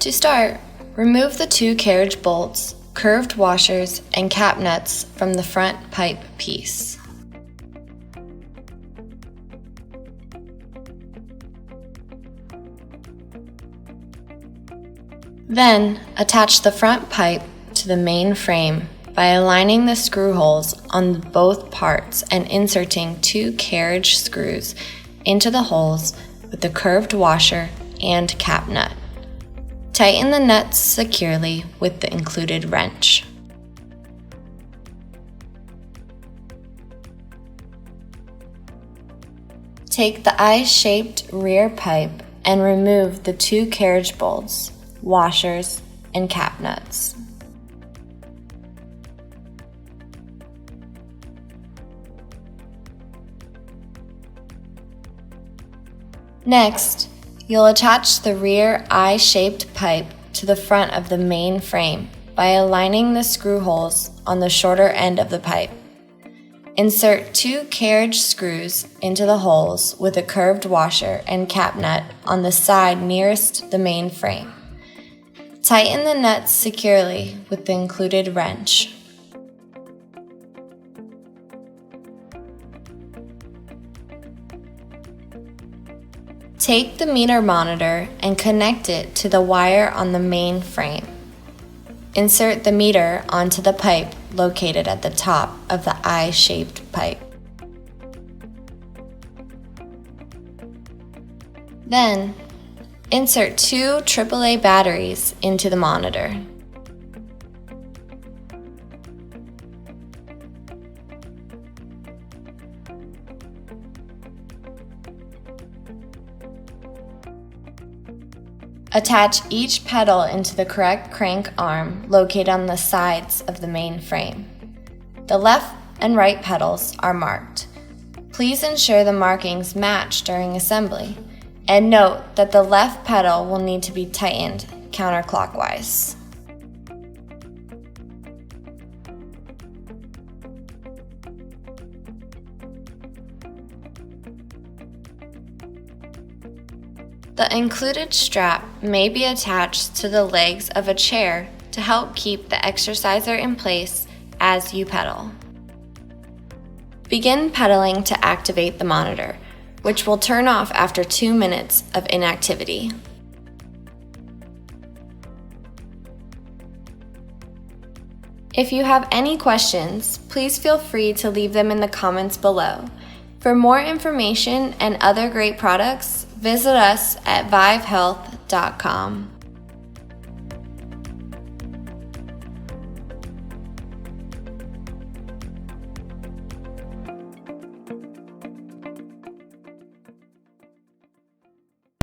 To start, remove the 2 carriage bolts, curved washers, and cap nuts from the front pipe piece. Then, attach the front pipe to the main frame by aligning the screw holes on both parts and inserting 2 carriage screws into the holes with the curved washer and cap nut. Tighten the nuts securely with the included wrench. Take the I-shaped rear pipe and remove the 2 carriage bolts, washers, and cap nuts. Next, you'll attach the rear I-shaped pipe to the front of the main frame by aligning the screw holes on the shorter end of the pipe. Insert 2 carriage screws into the holes with a curved washer and cap nut on the side nearest the main frame. Tighten the nuts securely with the included wrench. Take the meter monitor and connect it to the wire on the main frame. Insert the meter onto the pipe located at the top of the I-shaped pipe. Then, insert 2 AAA batteries into the monitor. Attach each pedal into the correct crank arm located on the sides of the main frame. The left and right pedals are marked. Please ensure the markings match during assembly, and note that the left pedal will need to be tightened counterclockwise. The included strap may be attached to the legs of a chair to help keep the exerciser in place as you pedal. Begin pedaling to activate the monitor, which will turn off after 2 minutes of inactivity. If you have any questions, please feel free to leave them in the comments below. For more information and other great products, visit us at vivehealth.com.